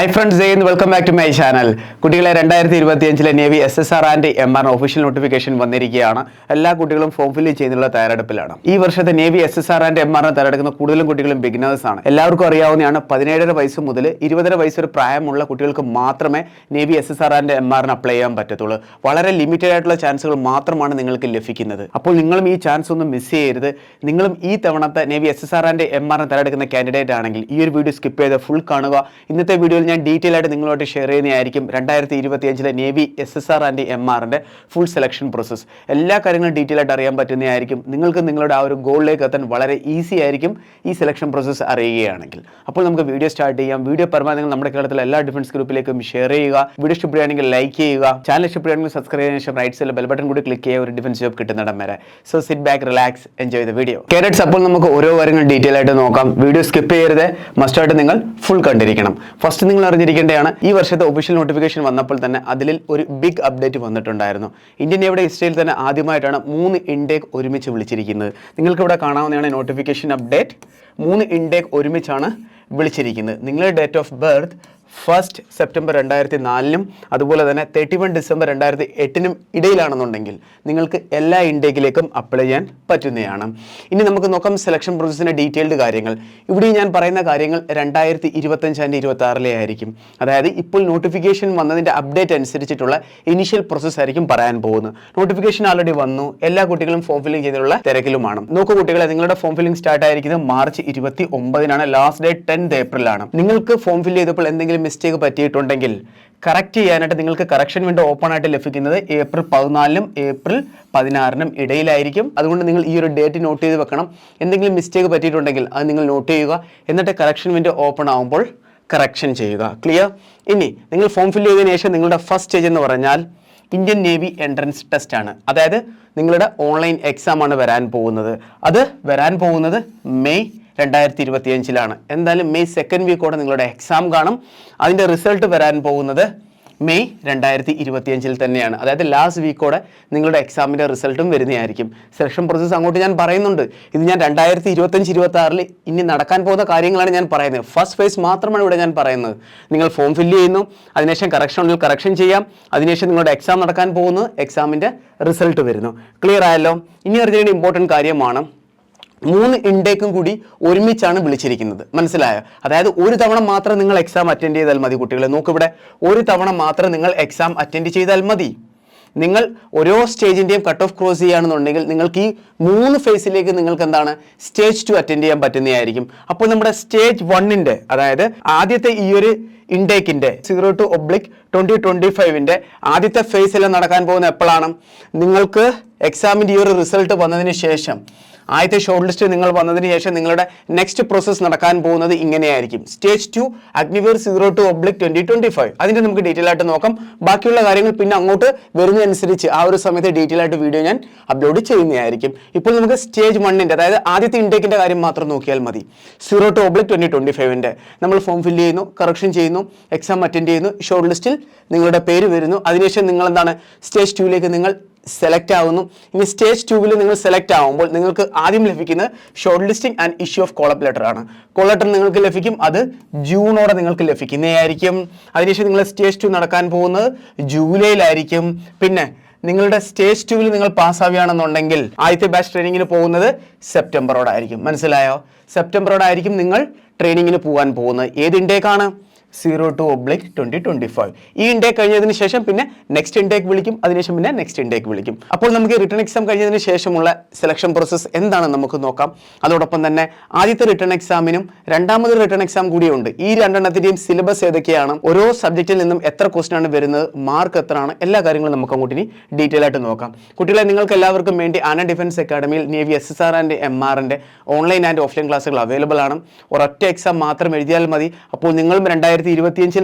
Hi friends, welcome back to my channel. കുട്ടികളെ 2025 navy SSR and MR official notification വന്നിരിക്കുകയാണ്. എല്ലാ കുട്ടികളും form fill ചെയ്യുന്നതിനുള്ള തയ്യാറെടുപ്പിലാണ്. ഈ വർഷത്തെ നേവി SSR ആൻഡ് MR തയ്യാറെടുക്കുന്ന കൂടുതലും കുട്ടികളും ബിഗിനേഴ്സ് ആണ്. എല്ലാവർക്കും അറിയാവുന്നതാണ് 17 വയസ്സ് മുതൽ 20 വയസ്സ് വരെ പ്രായമുള്ള കുട്ടികൾക്ക് മാത്രമേ navy SSR and MR apply ചെയ്യാൻ പറ്റത്തുള്ളൂ. വളരെ ലിമിറ്റഡ് ആയിട്ടുള്ള ചാൻസുകൾ മാത്രമാണ് നിങ്ങൾക്ക് ലഭിക്കുന്നത്. അപ്പോൾ നിങ്ങളും ഈ ചാൻസ് ഒന്നും മിസ് ചെയ്യരുത്. നിങ്ങളും ഈ തവണത്തെ നേവി SSR ആൻഡ് MR തയ്യാറെടുക്കുന്ന കാൻഡിഡേറ്റ് ആണെങ്കിൽ ഈ ഒരു വീഡിയോ സ്കിപ്പ് ചെയ്ത് ഫുൾ കാണുക. ഇന്നത്തെ വീഡിയോയിൽ ഞാൻ ഡീറ്റെയിൽ ആയിട്ട് നിങ്ങളോട് ഷെയർ ചെയ്യുന്നതായിരിക്കും 2025 നേവി SSR ആൻഡ് MRന്റെ ഫുൾ സെലക്ഷൻ പ്രോസസ്. എല്ലാ കാര്യങ്ങളും ഡീറ്റെയിൽ ആയിട്ട് അറിയാൻ പറ്റുന്നതായിരിക്കും. നിങ്ങൾക്ക് നിങ്ങളുടെ ആ ഒരു ഗോളിലേക്ക് എത്താൻ വളരെ ഈസി ആയിരിക്കും ഈ സെലക്ഷൻ പ്രോസസ് അറിയുകയാണെങ്കിൽ. അപ്പോൾ നമുക്ക് വീഡിയോ സ്റ്റാർട്ട് ചെയ്യാം. വീഡിയോ പരമാവധി നിങ്ങൾ നമ്മുടെ കേരളത്തിലെ എല്ലാ ഡിഫൻസ് ഗ്രൂപ്പിലേക്കും ഷെയർ ചെയ്യുക. വീഡിയോ ഇഷ്ടപ്പെടുകയാണെങ്കിൽ ലൈക്ക് ചെയ്യുക. ചാനൽ ഇഷ്ടപ്പെടുകയാണെങ്കിൽ സബ്സ്ക്രൈബ് ചെയ്തതിനു ശേഷം റൈറ്റ് സൈഡിൽ ബെൽ ബട്ടൺ കൂടി ക്ലിക്ക് ചെയ്യുക ഒരു ഡിഫൻസ് ജോബ് കിട്ടുന്നിടം വരെ. So sit back, relax, enjoy the video. Cadets, അപ്പോൾ നമുക്ക് ഓരോ കാര്യങ്ങൾ ഡീറ്റെയിൽ ആയിട്ട് നോക്കാം. വീഡിയോ സ്കിപ്പ് ചെയ്യരുത്. മസ്റ്റായിട്ട് നിങ്ങൾ ഫുൾ കണ്ടിരിക്കണം. ഫസ്റ്റ് നിങ്ങൾ അറിഞ്ഞിരിക്കേണ്ടതാണ്, ഈ വർഷത്തെ ഒഫീഷ്യൽ നോട്ടിഫിക്കേഷൻ വന്നപ്പോൾ തന്നെ അതിൽ ഒരു ബിഗ് അപ്ഡേറ്റ് വന്നിട്ടുണ്ടായിരുന്നു. ഇന്ത്യൻ നേവിയുടെ ഹിസ്റ്ററിയിൽ തന്നെ ആദ്യമായിട്ടാണ് 3 ഇൻടേക്ക് ഒരുമിച്ച് വിളിച്ചിരിക്കുന്നത്. നിങ്ങൾക്ക് ഇവിടെ കാണാവുന്നതാണ് നോട്ടിഫിക്കേഷൻ അപ്ഡേറ്റ്. 3 ഇൻടേക്ക് ഒരുമിച്ചാണ് വിളിച്ചിരിക്കുന്നത്. നിങ്ങളുടെ ഡേറ്റ് ഓഫ് ബർത്ത് 1 സെപ്റ്റംബർ 2004 അതുപോലെ തന്നെ 31 ഡിസംബർ 2008 ഇടയിലാണെന്നുണ്ടെങ്കിൽ നിങ്ങൾക്ക് എല്ലാ ഇൻടേക്കിലേക്കും അപ്ലൈ ചെയ്യാൻ പറ്റുന്നതാണ്. ഇനി നമുക്ക് നോക്കാം സെലക്ഷൻ പ്രോസസ്സിൻ്റെ ഡീറ്റെയിൽഡ് കാര്യങ്ങൾ. ഇവിടെ ഞാൻ പറയുന്ന കാര്യങ്ങൾ 2025 ആൻഡ് 2026 ആയിരിക്കും. അതായത് ഇപ്പോൾ നോട്ടിഫിക്കേഷൻ വന്നതിൻ്റെ അപ്ഡേറ്റ് അനുസരിച്ചിട്ടുള്ള ഇനീഷ്യൽ പ്രോസസ്സ് ആയിരിക്കും പറയാൻ പോകുന്നത്. നോട്ടിഫിക്കേഷൻ ആൾറെഡി വന്നു. എല്ലാ കുട്ടികളും ഫോം ഫില്ലിംഗ് ചെയ്തിട്ടുള്ള തിരക്കിലുമാണ്. നോക്കൂ കുട്ടികളെ, നിങ്ങളുടെ ഫോം ഫില്ലിംഗ് സ്റ്റാർട്ട് ആയിരിക്കുന്നത് മാർച്ച് 29 ലാസ്റ്റ് ഡേറ്റ് 10 ഏപ്രിലാണ്. നിങ്ങൾക്ക് ഫോം ഫില്ല് ചെയ്തപ്പോൾ എന്തെങ്കിലും മിസ്റ്റേക്ക് പറ്റിയിട്ടുണ്ടെങ്കിൽ കറക്റ്റ് ചെയ്യാനായിട്ട് നിങ്ങൾക്ക് കറക്ഷൻ വിൻഡോ ഓപ്പൺ ആയിട്ട് ലഭിക്കുന്നത് ഏപ്രിൽ 14 ഏപ്രിൽ 16 ഇടയിലായിരിക്കും. അതുകൊണ്ട് നിങ്ങൾ ഈ ഒരു ഡേറ്റ് നോട്ട് ചെയ്ത് വെക്കണം. എന്തെങ്കിലും മിസ്റ്റേക്ക് പറ്റിയിട്ടുണ്ടെങ്കിൽ അത് നിങ്ങൾ നോട്ട് ചെയ്യുക. എന്നിട്ട് കറക്ഷൻ വിൻഡോ ഓപ്പൺ ആകുമ്പോൾ കറക്ഷൻ ചെയ്യുക. ക്ലിയർ? ഇനി നിങ്ങൾ ഫോം ഫില്ല് ചെയ്തതിനു ശേഷം നിങ്ങളുടെ ഫസ്റ്റ് സ്റ്റേജ് എന്ന് പറഞ്ഞാൽ ഇന്ത്യൻ നേവി എൻട്രൻസ് ടെസ്റ്റ് ആണ്. അതായത് നിങ്ങളുടെ ഓൺലൈൻ എക്സാം ആണ് വരാൻ പോകുന്നത്. അത് വരാൻ പോകുന്നത് മെയ് 2025 എന്തായാലും മെയ് 2nd വീക്കോടെ നിങ്ങളുടെ എക്സാം കാണും. അതിൻ്റെ റിസൾട്ട് വരാൻ പോകുന്നത് മെയ് 2025 തന്നെയാണ്. അതായത് ലാസ്റ്റ് വീക്കോടെ നിങ്ങളുടെ എക്സാമിൻ്റെ റിസൾട്ടും വരുന്നതായിരിക്കും. സെലക്ഷൻ പ്രോസസ്സ് അങ്ങോട്ട് ഞാൻ പറയുന്നുണ്ട്. ഇത് ഞാൻ 2025-26 ഇനി നടക്കാൻ പോകുന്ന കാര്യങ്ങളാണ് ഞാൻ പറയുന്നത്. ഫസ്റ്റ് ഫേസ് മാത്രമാണ് ഇവിടെ ഞാൻ പറയുന്നത്. നിങ്ങൾ ഫോം ഫില്ല് ചെയ്യുന്നു, അതിനുശേഷം കറക്ഷൻ ചെയ്യാം, അതിനുശേഷം നിങ്ങളുടെ എക്സാം നടക്കാൻ പോകുന്നു, എക്സാമിൻ്റെ റിസൾട്ട് വരുന്നു. ക്ലിയർ ആയല്ലോ? ഇനി അറിഞ്ഞ ഇമ്പോർട്ടൻറ്റ് കാര്യമാണ്, 3 ഇൻടേക്കും കൂടി ഒരുമിച്ചാണ് വിളിച്ചിരിക്കുന്നത്. മനസ്സിലായോ? അതായത് ഒരു തവണ മാത്രം നിങ്ങൾ എക്സാം അറ്റൻഡ് ചെയ്താൽ മതി. കുട്ടികളെ നോക്കിവിടെ, ഒരു തവണ മാത്രം നിങ്ങൾ എക്സാം അറ്റൻഡ് ചെയ്താൽ മതി. നിങ്ങൾ ഓരോ സ്റ്റേജിൻ്റെയും കട്ട് ഓഫ് ക്രോസ് ചെയ്യുകയാണെന്നുണ്ടെങ്കിൽ നിങ്ങൾക്ക് ഈ 3 ഫേസിലേക്ക് നിങ്ങൾക്ക് എന്താണ് സ്റ്റേജ് 2 അറ്റൻഡ് ചെയ്യാൻ പറ്റുന്നതായിരിക്കും. അപ്പോൾ നമ്മുടെ സ്റ്റേജ് 1ൻ്റെ അതായത് ആദ്യത്തെ ഈ ഒരു ഇൻടേക്കിൻ്റെ 02/2025 ആദ്യത്തെ ഫേസിലെല്ലാം നടക്കാൻ പോകുന്ന എപ്പോഴാണ്? നിങ്ങൾക്ക് എക്സാമിൻ്റെ ഈ ഒരു റിസൾട്ട് വന്നതിന് ശേഷം ആദ്യത്തെ ഷോർട്ട് ലിസ്റ്റ് നിങ്ങൾ വന്നതിന് ശേഷം നിങ്ങളുടെ നെക്സ്റ്റ് പ്രോസസ്സ് നടക്കാൻ പോകുന്നത് ഇങ്ങനെയായിരിക്കും. സ്റ്റേജ് 2 അഗ്നിവീർ 02/2025. അതിൻ്റെ നമുക്ക് ഡീറ്റെയിൽ ആയിട്ട് നോക്കാം. ബാക്കിയുള്ള കാര്യങ്ങൾ പിന്നെ അങ്ങോട്ട് വരുന്നതനുസരിച്ച് ആ ഒരു സമയത്ത് ഡീറ്റെയിൽ ആയിട്ട് വീഡിയോ ഞാൻ അപ്ലോഡ് ചെയ്യുന്നതായിരിക്കും. ഇപ്പോൾ നമുക്ക് സ്റ്റേജ് 1ൻ്റെ അതായത് ആദ്യത്തെ ഇൻടേക്കിൻ്റെ കാര്യം മാത്രം നോക്കിയാൽ മതി. 02/2025 നമ്മൾ ഫോം ഫില്ല് ചെയ്യുന്നു, കറക്ഷൻ ചെയ്യുന്നു, എക്സാം അറ്റൻഡ് ചെയ്യുന്നു, ഷോർട്ട് ലിസ്റ്റിൽ നിങ്ങളുടെ പേര് വരുന്നു. അതിനുശേഷം നിങ്ങൾ എന്താണ് സ്റ്റേജ് 2ലേക്ക് നിങ്ങൾ സെലക്ട് ആവുന്നു. ഇനി സ്റ്റേജ് 2-ൽ നിങ്ങൾ സെലക്ട് ആവുമ്പോൾ നിങ്ങൾക്ക് ആദ്യം ലഭിക്കുന്നത് short listing and issue of call up letter ആണ്. കോൾ ലെറ്റർ നിങ്ങൾക്ക് ലഭിക്കും. അത് ജൂണോടെ നിങ്ങൾക്ക് ലഭിക്കുന്നതായിരിക്കും. അതിനുശേഷം നിങ്ങൾ സ്റ്റേജ് 2 നടക്കാൻ പോകുന്നത് ജൂലൈയിലായിരിക്കും. പിന്നെ നിങ്ങളുടെ സ്റ്റേജ് 2-ൽ നിങ്ങൾ പാസ്സാവുകയാണെന്നുണ്ടെങ്കിൽ ആദ്യത്തെ ബാച്ച് ട്രെയിനിങ്ങിന് പോകുന്നത് സെപ്റ്റംബറോടായിരിക്കും. മനസ്സിലായോ? സെപ്റ്റംബറോടായിരിക്കും നിങ്ങൾ ട്രെയിനിങ്ങിന് പോകാൻ പോകുന്നത്. ഏത് ഇൻടേക്കാണ്? 02/2025. ഈ ഇൻടേക്ക് കഴിഞ്ഞതിന് ശേഷം പിന്നെ നെക്സ്റ്റ് ഇൻടേക്ക് വിളിക്കും, അതിനുശേഷം പിന്നെ നെക്സ്റ്റ് ഇൻടേക്ക് വിളിക്കും. അപ്പോൾ നമുക്ക് റിട്ടേൺ എക്സാം കഴിഞ്ഞതിന് ശേഷമുള്ള സെലക്ഷൻ പ്രോസസ്സ് എന്താണെന്ന് നമുക്ക് നോക്കാം. അതോടൊപ്പം തന്നെ ആദ്യത്തെ റിട്ടേൺ എക്സാമിനും രണ്ടാമത് റിട്ടേൺ എക്സാം കൂടിയുണ്ട്. ഈ രണ്ടെണ്ണത്തിൻ്റെയും സിലബസ് ഏതൊക്കെയാണ്, ഓരോ സബ്ജക്റ്റിൽ നിന്നും എത്ര ക്വസ്റ്റൻ ആണ് വരുന്നത്, മാർക്ക് എത്രയാണ്, എല്ലാ കാര്യങ്ങളും നമുക്ക് അങ്ങോട്ട് ഇനി ഡീറ്റെയിൽ ആയിട്ട് നോക്കാം. കുട്ടികളെ, നിങ്ങൾക്ക് എല്ലാവർക്കും വേണ്ടി ആന ഡിഫൻസ് അക്കാഡമിയിൽ നേവി SSR ആൻഡ് MRന്റെ ഓൺലൈൻ ആൻഡ് ഓഫ്ലൈൻ ക്ലാസ്സുകൾ അവൈലബിൾ ആണ്. ഒരൊറ്റ എക്സാം മാത്രം എഴുതിയാൽ മതി. അപ്പോൾ നിങ്ങളും 2025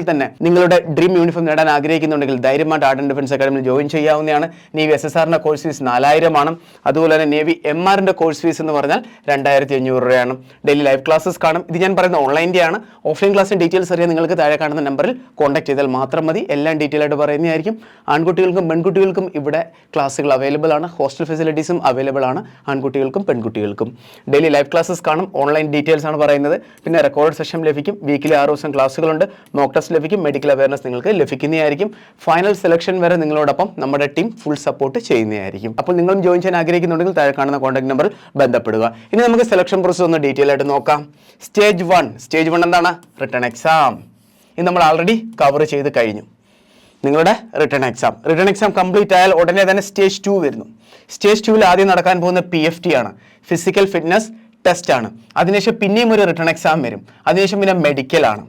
തന്നെ നിങ്ങളുടെ ഡ്രീം യൂണിഫോം നേടാൻ ആഗ്രഹിക്കുന്നുണ്ടെങ്കിൽ ധൈര്യമായിട്ട് ആർട്ട് ആൻഡ് ഡിഫൻസ് അക്കാഡമിയിൽ ജോയിൻ ചെയ്യാവുന്നതാണ്. നേവി SSRന്റെ കോഴ്സ് ഫീസ് 4000 ആണ്. അതുപോലെ തന്നെ നേവി MRന്റെ കോഴ്സ് ഫീസ് എന്ന് പറഞ്ഞാൽ 2500 രൂപയാണ്. ഡെയിലി ലൈവ് ക്ലാസ്സസ് കാണും. ഇത് ഞാൻ പറയുന്ന ഓൺലൈൻ്റെ ആണ്. ഓഫ്ലൈൻ ക്ലാസ്സിൻ്റെ ഡീറ്റെയിൽസ് അറിയാൻ നിങ്ങൾക്ക് താഴെ കാണുന്ന നമ്പറിൽ കോൺടാക്ട് ചെയ്താൽ മാത്രം മതി. എല്ലാം ഡീറ്റെയിൽ ആയിട്ട് പറയുന്നതായിരിക്കും. ആൺകുട്ടികൾക്കും പെൺകുട്ടികൾക്കും ഇവിടെ ക്ലാസ്സുകൾ അവൈലബിൾ ആണ്. ഹോസ്റ്റൽ ഫെസിലിറ്റീസും അവൈലബിൾ ആണ് ആൺകുട്ടികൾക്കും പെൺകുട്ടികൾക്കും. ഡെയിലി ലൈവ് ക്ലാസ്സസ് കാണും. ഓൺലൈൻ ഡീറ്റെയിൽസ് ആണ് പറയുന്നത്. പിന്നെ റെക്കോർഡ് സെഷൻ ലഭിക്കും. വീക്കിലി 6 ദിവസം ക്ലാസ്സുകളുണ്ട്. മോക്ക് ടെസ്റ്റ് ലഭിക്കും, മെഡിക്കൽ അവയർനെസ് നിങ്ങൾക്ക് ലഭിക്കുന്നതായിരിക്കും. ഫൈനൽ സെലക്ഷൻ വരെ നിങ്ങളോടൊപ്പം നമ്മുടെ ടീം ഫുൾ സപ്പോർട്ട് ചെയ്യുന്നതായിരിക്കും. അപ്പോൾ നിങ്ങളും ജോയിൻ ചെയ്യാൻ ആഗ്രഹിക്കുന്നുണ്ടെങ്കിൽ താഴെ കാണുന്ന കോൺടാക്ട് നമ്പറിൽ ബന്ധപ്പെടുക. ഇനി നമുക്ക് സെലക്ഷൻ പ്രോസസ് ഒന്ന് ഡീറ്റെയിൽ ആയിട്ട് നോക്കാം. സ്റ്റേജ് 1 എന്താണ്? Written exam. ഇത് നമ്മൾ ആൾറെഡി കവർ ചെയ്ത് കഴിഞ്ഞു. നിങ്ങളുടെ റിട്ടൺ എക്സാം കംപ്ലീറ്റ് ആയാൽ ഉടനെ തന്നെ സ്റ്റേജ് 2 വരുന്നു. സ്റ്റേജ് 2 ആദ്യം നടക്കാൻ പോകുന്ന PFT ആണ്, ഫിസിക്കൽ ഫിറ്റ്നസ് ടെസ്റ്റ് ആണ്. അതിനുശേഷം പിന്നെയും ഒരു റിട്ടൺ എക്സാം വരും. അതിനുശേഷം പിന്നെ മെഡിക്കൽ ആണ്.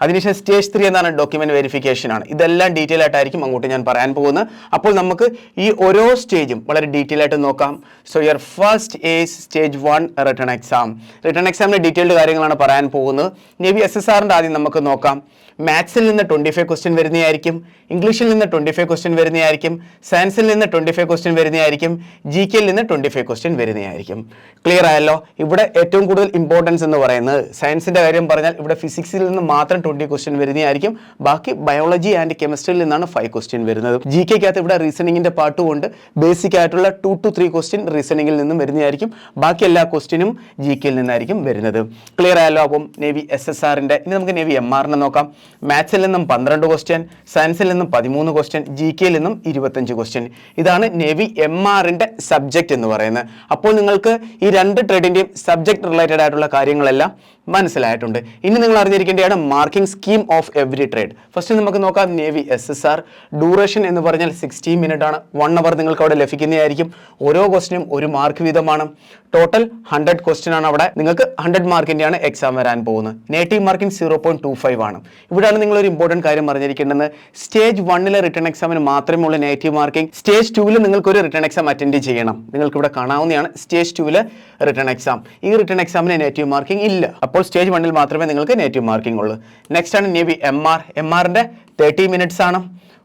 അതിനുശേഷം സ്റ്റേജ് 3 എന്താണ്? ഡോക്യുമെന്റ് വെരിഫിക്കേഷൻ ആണ്. ഇതെല്ലാം ഡീറ്റെയിൽ ആയിട്ടായിരിക്കും അങ്ങോട്ട് ഞാൻ പറയാൻ പോകുന്നത്. അപ്പോൾ നമുക്ക് ഈ ഓരോ സ്റ്റേജും വളരെ ഡീറ്റെയിൽ ആയിട്ട് നോക്കാം. So your first is stage 1 written exam. Written എക്സാമിന്റെ ഡീറ്റെയിൽഡ് കാര്യങ്ങളാണ് പറയാൻ പോകുന്നത്. നേവി SSRന്റെ ആദ്യം നമുക്ക് നോക്കാം. മാത്സിൽ നിന്ന് 25 ക്വസ്റ്റ്യൻ വരുന്നതായിരിക്കും, ഇംഗ്ലീഷിൽ നിന്ന് 25 ക്വസ്റ്റ്യൻ വരുന്നതായിരിക്കും, സയൻസിൽ നിന്ന് 25 ക്വസ്റ്റ്യൻ വരുന്നതായിരിക്കും, GKയിൽ നിന്ന് 25 ക്വസ്റ്റ്യൻ വരുന്നതായിരിക്കും. ക്ലിയർ ആയല്ലോ? ഇവിടെ ഏറ്റവും കൂടുതൽ ഇമ്പോർട്ടൻസ് എന്ന് പറയുന്നത് സയൻസിന്റെ കാര്യം പറഞ്ഞാൽ ഇവിടെ ഫിസിക്സിൽ നിന്ന് മാത്രം 20 ക്വസ്റ്റ്യൻ വരുന്നതായിരിക്കും. ബാക്കി ബയോളജി ആൻഡ് കെമിസ്ട്രിയിൽ നിന്നാണ് 5 ക്വസ്റ്റ്യൻ വരുന്നത്. GKക്കകത്ത് ഇവിടെ റീസണിങ്ങിന്റെ പാർട്ടും ഉണ്ട്. ബേസിക് ആയിട്ടുള്ള 2 to 3 ക്വസ്റ്റ്യൻ റീസണിങ്ങിൽ നിന്നും വരുന്നതായിരിക്കും. ബാക്കി എല്ലാ ക്വസ്റ്റ്യനും GKയിൽ നിന്നായിരിക്കും വരുന്നത്. ക്ലിയർ ആയല്ലോ? അപ്പം നേവി SSRന്റെ ഇനി നമുക്ക് നേവി MRനെ നോക്കാം. മാത്സിൽ നിന്നും 12 ക്വസ്റ്റ്യൻ, സയൻസിൽ നിന്നും 13 ക്വസ്റ്റ്യൻ, GKയിൽ നിന്നും 25 ക്വസ്റ്റ്യൻ. ഇതാണ് നേവി MRന്റെ സബ്ജക്റ്റ് എന്ന് പറയുന്നത്. അപ്പോൾ നിങ്ങൾക്ക് ഈ രണ്ട് ട്രേഡിന്റെയും സബ്ജക്ട് റിലേറ്റഡ് ആയിട്ടുള്ള കാര്യങ്ങളെല്ലാം മനസ്സിലായിട്ടുണ്ട്. ഇനി നിങ്ങൾ അറിഞ്ഞിരിക്കേണ്ടതാണ് marking scheme of every trade. First നമുക്ക് നോക്കാം നേവി SSR. ഡ്യൂറേഷൻ എന്ന് പറഞ്ഞാൽ 60 മിനിറ്റ് ആണ്. 1 അവർ നിങ്ങൾക്ക് അവിടെ ലഭിക്കുന്നതായിരിക്കും. ഓരോ ക്വസ്റ്റിനും 1 മാർക്ക് വീതമാണ്. ടോട്ടൽ 100 ക്വസ്റ്റ്യൻ ആണ്. അവിടെ നിങ്ങൾക്ക് 100 മാർക്കിൻ്റെയാണ് എക്സാം വരാൻ പോകുന്നത്. നെഗറ്റീവ് മാർക്കിംഗ് 0.25 ആണ്. ഇവിടെയാണ് നിങ്ങളൊരു ഇമ്പോർട്ടൻറ്റ് കാര്യം പറഞ്ഞിരിക്കേണ്ടത്. സ്റ്റേജ് 1 റിട്ടേൺ എക്സാമിന് മാത്രമേ ഉള്ളൂ നെഗറ്റീവ് മാർക്കിംഗ്. സ്റ്റേജ് 2 നിങ്ങൾക്കൊരു റിട്ടേൺ എക്സാം അറ്റൻഡ് ചെയ്യണം. നിങ്ങൾക്ക് ഇവിടെ കാണാവുന്നതാണ് സ്റ്റേജ് 2 റിട്ടേൺ എക്സാം. ഈ റിട്ടേൺ എക്സാമിന് നെഗറ്റീവ് മാർക്കിംഗ് ഇല്ല. അപ്പോൾ സ്റ്റേജ് 1 മാത്രമേ നിങ്ങൾക്ക് നെഗറ്റീവ് മാർക്കിംഗ് ഉള്ളൂ. നെക്സ്റ്റ് ആണ് നേവി MR. MRന്റെ 30 മിനിറ്റ്സ് ആണ്.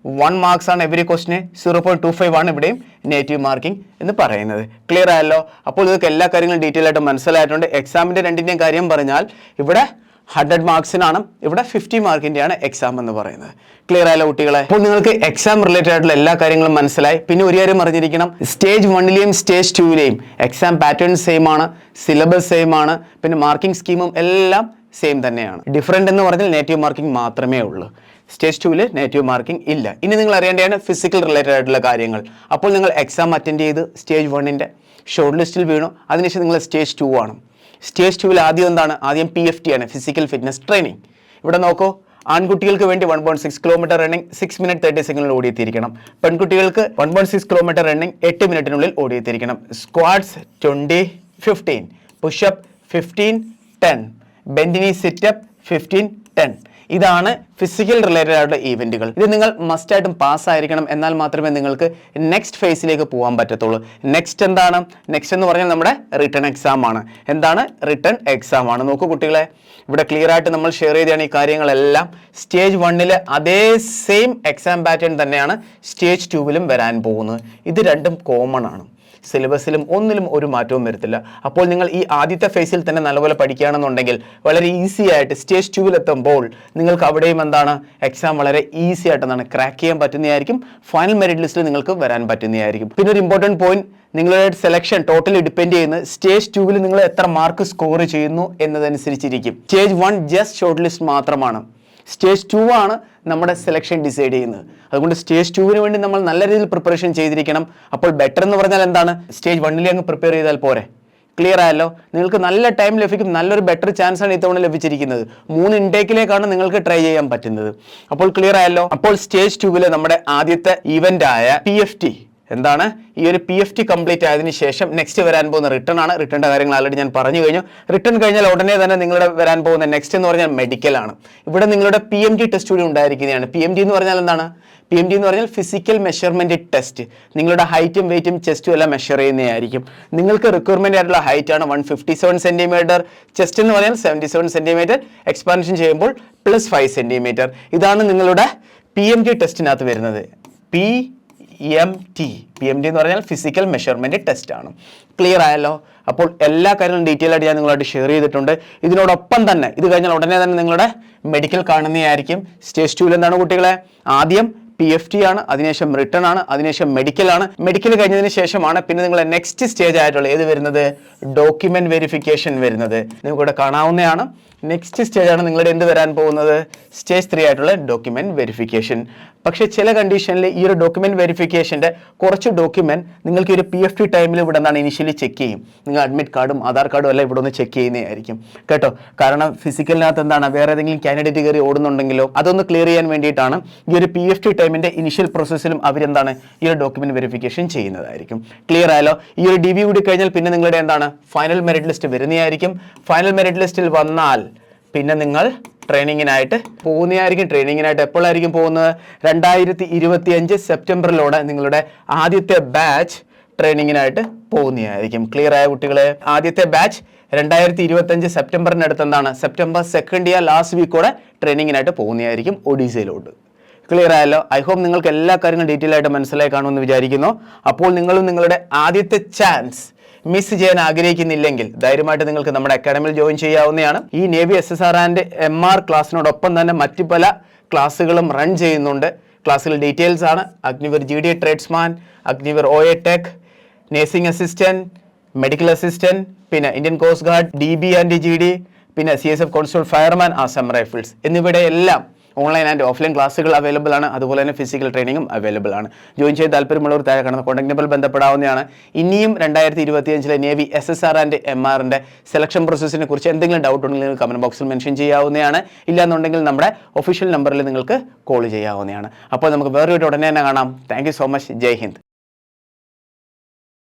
1 മാർക്സ് ആണ് എവറി ക്വസ്റ്റിന്. 0.25 ആണ് ഇവിടെയും നെഗറ്റീവ് മാർക്കിംഗ് എന്ന് പറയുന്നത്. ക്ലിയർ ആയല്ലോ? അപ്പോൾ ഇതൊക്കെ എല്ലാ കാര്യങ്ങളും ഡീറ്റെയിൽ ആയിട്ട് മനസ്സിലായിട്ടുണ്ട്. എക്സാമിന്റെ രണ്ടിൻ്റെയും കാര്യം പറഞ്ഞാൽ ഇവിടെ 100 മാർക്സിനാണ്, ഇവിടെ 50 മാർക്കിൻ്റെയാണ് എക്സാം എന്ന് പറയുന്നത്. ക്ലിയർ ആയല്ലോ കുട്ടികളെ? അപ്പോൾ നിങ്ങൾക്ക് എക്സാം റിലേറ്റഡ് ആയിട്ടുള്ള എല്ലാ കാര്യങ്ങളും മനസ്സിലായി. പിന്നെ ഒരു കാര്യം അറിഞ്ഞിരിക്കണം, സ്റ്റേജ് 1ലെയും സ്റ്റേജ് 2ലെയും എക്സാം പാറ്റേൺ സെയിം ആണ്, സിലബസ് സെയിം ആണ്, പിന്നെ മാർക്കിംഗ് സ്കീമും എല്ലാം സെയിം തന്നെയാണ്. ഡിഫറൻറ്റ് എന്ന് പറഞ്ഞാൽ നെഗറ്റീവ് മാർക്കിംഗ് മാത്രമേ ഉള്ളൂ. സ്റ്റേജ് 2 നെഗറ്റീവ് മാർക്കിംഗ് ഇല്ല. ഇനി നിങ്ങൾ അറിയേണ്ടതാണ് ഫിസിക്കൽ റിലേറ്റഡ് ആയിട്ടുള്ള കാര്യങ്ങൾ. അപ്പോൾ നിങ്ങൾ എക്സാം അറ്റൻഡ് ചെയ്ത് സ്റ്റേജ് 1ന്റെ ഷോർട്ട് ലിസ്റ്റിൽ വീണു. അതിനുശേഷം നിങ്ങൾ സ്റ്റേജ് 2 ആണ്. സ്റ്റേജ് 2 ആദ്യം എന്താണ്? ആദ്യം PFT ആണ്, ഫിസിക്കൽ ഫിറ്റ്നസ് ട്രെയിനിങ്. ഇവിടെ നോക്കൂ, ആൺകുട്ടികൾക്ക് വേണ്ടി 1.6 കിലോമീറ്റർ റണ്ണിംഗ് 6 മിനിറ്റ് 30 സെക്കൻഡിൽ ഓടിയെത്തിയിരിക്കണം. പെൺകുട്ടികൾക്ക് 1.6 കിലോമീറ്റർ റണ്ണിംഗ് 8 മിനിറ്റിനുള്ളിൽ ഓടിയെത്തിയിരിക്കണം. Squats 20, 15, pushup 15, 10, bent knee situp 15, 10. ഇതാണ് ഫിസിക്കൽ റിലേറ്റഡ് ആയിട്ടുള്ള ഈവെന്റുകൾ. ഇത് നിങ്ങൾ മസ്റ്റ് ആയിട്ടും പാസ് ആയിരിക്കണം. എന്നാൽ മാത്രമേ നിങ്ങൾക്ക് നെക്സ്റ്റ് ഫേസിലേക്ക് പോകാൻ പറ്റത്തുള്ളൂ. നെക്സ്റ്റ് എന്താണ്? നെക്സ്റ്റ് എന്ന് പറഞ്ഞാൽ നമ്മുടെ റിട്ടേൺ എക്സാം ആണ്. എന്താണ്? റിട്ടേൺ എക്സാം ആണ്. നോക്കൂ കുട്ടികളെ, ഇവിടെ ക്ലിയർ ആയിട്ട് നമ്മൾ ഷെയർ ചെയ്താണ് ഈ കാര്യങ്ങളെല്ലാം. സ്റ്റേജ് 1 അതേ സെയിം എക്സാം പാറ്റേൺ തന്നെയാണ് സ്റ്റേജ് 2 വരാൻ പോകുന്നത്. ഇത് രണ്ടും കോമൺ ആണ്. സിലബസിലും ഒന്നിലും ഒരു മാറ്റവും വരുത്തില്ല. അപ്പോൾ നിങ്ങൾ ഈ ആദ്യത്തെ ഫേസിൽ തന്നെ നല്ലപോലെ പഠിക്കുകയാണെന്നുണ്ടെങ്കിൽ വളരെ ഈസി ആയിട്ട് സ്റ്റേജ് 2 എത്തുമ്പോൾ നിങ്ങൾക്ക് അവിടെയും എന്താണ്? എക്സാം വളരെ ഈസി ആയിട്ട് എന്താണ്? ക്രാക്ക് ചെയ്യാൻ പറ്റുന്നതായിരിക്കും. ഫൈനൽ മെറിറ്റ് ലിസ്റ്റിൽ നിങ്ങൾക്ക് വരാൻ പറ്റുന്നതായിരിക്കും. പിന്നെ ഒരു ഇമ്പോർട്ടൻറ്റ് പോയിന്റ്, നിങ്ങളുടെ സെലക്ഷൻ ടോട്ടലി ഡിപ്പെൻഡ് ചെയ്യുന്നത് സ്റ്റേജ് 2 നിങ്ങൾ എത്ര മാർക്ക് സ്കോർ ചെയ്യുന്നു എന്നതനുസരിച്ചിരിക്കും. സ്റ്റേജ് 1 ജസ്റ്റ് ഷോർട്ട് ലിസ്റ്റ് മാത്രമാണ്. സ്റ്റേജ് 2 ആണ് നമ്മുടെ സെലക്ഷൻ ഡിസൈഡ് ചെയ്യുന്നത്. അതുകൊണ്ട് സ്റ്റേജ് 2 വേണ്ടി നമ്മൾ നല്ല രീതിയിൽ പ്രിപ്പറേഷൻ ചെയ്തിരിക്കണം. അപ്പോൾ ബെറ്റർ എന്ന് പറഞ്ഞാൽ എന്താണ്? സ്റ്റേജ് 1 അങ്ങ് പ്രിപ്പയർ ചെയ്താൽ പോരെ. ക്ലിയർ ആയല്ലോ? നിങ്ങൾക്ക് നല്ല ടൈം ലഭിക്കും. നല്ലൊരു ബെറ്റർ ചാൻസ് ആണ് ഇത്തവണ ലഭിച്ചിരിക്കുന്നത്. 3 ഇൻടേക്കിലേക്കാണ് നിങ്ങൾക്ക് ട്രൈ ചെയ്യാൻ പറ്റുന്നത്. അപ്പോൾ ക്ലിയർ ആയല്ലോ? അപ്പോൾ സ്റ്റേജ് 2 നമ്മുടെ ആദ്യത്തെ ഈവന്റ് ആയ PFT എന്താണ്? ഈ ഒരു PFT കംപ്ലീറ്റ് ആയതിനു ശേഷം നെക്സ്റ്റ് വരാൻ പോകുന്ന റിട്ടേൺ ആണ്. റിട്ടേണിന്റെ കാര്യങ്ങൾ ആൾറെഡി ഞാൻ പറഞ്ഞു കഴിഞ്ഞു. റിട്ടേൺ കഴിഞ്ഞാൽ ഉടനെ തന്നെ നിങ്ങളുടെ വരാൻ പോകുന്ന നെക്സ്റ്റ് എന്ന് പറഞ്ഞാൽ മെഡിക്കൽ ആണ്. ഇവിടെ നിങ്ങളുടെ PMT ടെസ്റ്റ് കൂടി ഉണ്ടായിരിക്കുന്നതാണ്. PMT എന്ന് പറഞ്ഞാൽ എന്താണ്? PMT എന്ന് പറഞ്ഞാൽ ഫിസിക്കൽ മെഷർമെന്റ് ടെസ്റ്റ്. നിങ്ങളുടെ ഹൈറ്റും വെയിറ്റും ചെസ്റ്റും എല്ലാം മെഷർ ചെയ്യുന്നതായിരിക്കും. നിങ്ങൾക്ക് റിക്വയർമെന്റ് ആയിട്ടുള്ള ഹൈറ്റ് ആണ് 157 സെന്റിമീറ്റർ, ചെസ്റ്റ് എന്ന് പറഞ്ഞാൽ 77 സെന്റിമീറ്റർ, എക്സ്പാൻഷൻ ചെയ്യുമ്പോൾ +5 സെന്റിമീറ്റർ. ഇതാണ് നിങ്ങളുടെ PMT ടെസ്റ്റിനകത്ത് വരുന്നത്. PMT എന്ന് പറഞ്ഞാൽ ഫിസിക്കൽ മെഷർമെന്റ് ടെസ്റ്റ് ആണ്. ക്ലിയർ ആയല്ലോ? അപ്പോൾ എല്ലാ കാര്യങ്ങളും ഡീറ്റെയിൽ ആയിട്ട് ഞാൻ നിങ്ങളായിട്ട് ഷെയർ ചെയ്തിട്ടുണ്ട്. ഇതിനോടൊപ്പം തന്നെ ഇത് കഴിഞ്ഞാൽ ഉടനെ തന്നെ നിങ്ങളുടെ മെഡിക്കൽ കാണുന്നതായിരിക്കും. സ്റ്റേജ് 2 എന്താണ് കുട്ടികളെ? ആദ്യം PFT ആണ്, അതിനുശേഷം റിട്ടേൺ ആണ്, അതിനുശേഷം മെഡിക്കൽ ആണ്. മെഡിക്കൽ കഴിഞ്ഞതിന് ശേഷമാണ് പിന്നെ നിങ്ങളുടെ നെക്സ്റ്റ് സ്റ്റേജ് ആയിട്ടുള്ള ഏത് വരുന്നത്? ഡോക്യുമെന്റ് വെരിഫിക്കേഷൻ വരുന്നത്. നിങ്ങൾക്ക് ഇവിടെ കാണാവുന്നതാണ്. നെക്സ്റ്റ് സ്റ്റേജാണ് നിങ്ങളുടെ എന്ത് വരാൻ പോകുന്നത്, സ്റ്റേജ് 3 ആയിട്ടുള്ള ഡോക്യുമെന്റ് വെരിഫിക്കേഷൻ. പക്ഷേ ചില കണ്ടീഷനിൽ ഈ ഒരു ഡോക്യുമെന്റ് വെരിഫിക്കേഷൻ്റെ കുറച്ച് ഡോക്യുമെന്റ് നിങ്ങൾക്ക് ഒരു PFT ടൈമിൽ ഇവിടെ നിന്നാണ് ഇനിഷ്യലി ചെക്ക് ചെയ്യും. നിങ്ങൾ അഡ്മിറ്റ് കാർഡും ആധാർ കാർഡും എല്ലാം ഇവിടെ ഒന്ന് ചെക്ക് ചെയ്യുന്നതായിരിക്കും കേട്ടോ. കാരണം ഫിസിക്കലിനകത്ത് എന്താണ് വേറെ ഏതെങ്കിലും കാൻഡിഡേറ്റ് കയറി ഓടുന്നുണ്ടെങ്കിലോ അതൊന്ന് ക്ലിയർ ചെയ്യാൻ വേണ്ടിയിട്ടാണ് ഈ ഒരു PFT ടൈമിൻ്റെ ഇനിഷ്യൽ പ്രോസസ്സിലും അവരെന്താണ് ഈ ഒരു ഡോക്യുമെന്റ് വെരിഫിക്കേഷൻ ചെയ്യുന്നതായിരിക്കും. ക്ലിയർ ആയാലോ? ഈ ഒരു DV കൂടി കഴിഞ്ഞാൽ പിന്നെ നിങ്ങളുടെ എന്താണ് ഫൈനൽ മെറിറ്റ് ലിസ്റ്റ് വരുന്നതായിരിക്കും. ഫൈനൽ മെറിറ്റ് ലിസ്റ്റിൽ വന്നാൽ പിന്നെ നിങ്ങൾ ട്രെയിനിങ്ങിനായിട്ട് പോകുന്നതായിരിക്കും. ട്രെയിനിങ്ങിനായിട്ട് എപ്പോഴായിരിക്കും പോകുന്നത്, 2025 സെപ്റ്റംബറിലൂടെ നിങ്ങളുടെ ആദ്യത്തെ ബാച്ച് ട്രെയിനിങ്ങിനായിട്ട് പോകുന്നതായിരിക്കും. ക്ലിയർ ആയ കുട്ടികളെ? ആദ്യത്തെ ബാച്ച് 2025 സെപ്റ്റംബറിനടുത്ത് എന്താണ് സെപ്റ്റംബർ 2 ലാസ്റ്റ് വീക്കോടെ ട്രെയിനിങ്ങിനായിട്ട് പോകുന്നതായിരിക്കും ഒഡീസയിലോട്ട്. ക്ലിയർ ആയല്ലോ? ഐ ഹോപ്പ് നിങ്ങൾക്ക് എല്ലാ കാര്യങ്ങളും ഡീറ്റെയിൽ ആയിട്ട് മനസ്സിലായി കാണുമെന്ന് വിചാരിക്കുന്നു. അപ്പോൾ നിങ്ങളും നിങ്ങളുടെ ആദ്യത്തെ ചാൻസ് മിസ് ചെയ്യാൻ ആഗ്രഹിക്കുന്നില്ലെങ്കിൽ ധൈര്യമായിട്ട് നിങ്ങൾക്ക് നമ്മുടെ അക്കാഡമിയിൽ ജോയിൻ ചെയ്യാവുന്നതാണ്. ഈ നേവി SSR ആൻഡ് MR ക്ലാസ്സിനോടൊപ്പം തന്നെ മറ്റു പല ക്ലാസ്സുകളും റൺ ചെയ്യുന്നുണ്ട്. ക്ലാസ്സുകൾ ഡീറ്റെയിൽസ് ആണ് Agniveer GD tradesman, Agniveer OA tech, nursing assistant, medical assistant, പിന്നെ Indian coast guard, DB and GD, പിന്നെ CSF constable fireman, Assam rifles എന്നിവയുടെ എല്ലാം ഓൺലൈൻ ആൻഡ് ഓഫ്ലൈൻ ക്ലാസ്സുകൾ അവൈലബിൾ ആണ്. അതുപോലെ തന്നെ ഫിസിക്കൽ ട്രെയിനിങ്ങും അവൈലബിൾ ആണ്. ജോയിൻ ചെയ്ത് താല്പര്യമുള്ളവർ താഴെ കാണുന്ന കോൺടാക്ട് നമ്പറിൽ ബന്ധപ്പെടാവുന്നതാണ്. ഇനിയും 2025 നേവി SSR ആൻഡ് MRന്റെ സെലക്ഷൻ പ്രോസസ്സിനെ കുറിച്ച് എന്തെങ്കിലും ഡൗട്ട് ഉണ്ടെങ്കിൽ നിങ്ങൾ കമന്റ് ബോക്സിൽ മെൻഷൻ ചെയ്യാവുന്നതാണ്. ഇല്ലാന്നുണ്ടെങ്കിൽ നമ്മുടെ ഒഫീഷ്യൽ നമ്പറിൽ നിങ്ങൾക്ക് കോൾ ചെയ്യാവുന്നതാണ്. അപ്പോൾ നമുക്ക് വേറൊരു ഉടനെ തന്നെ കാണാം. Thank you so much. Jai Hind.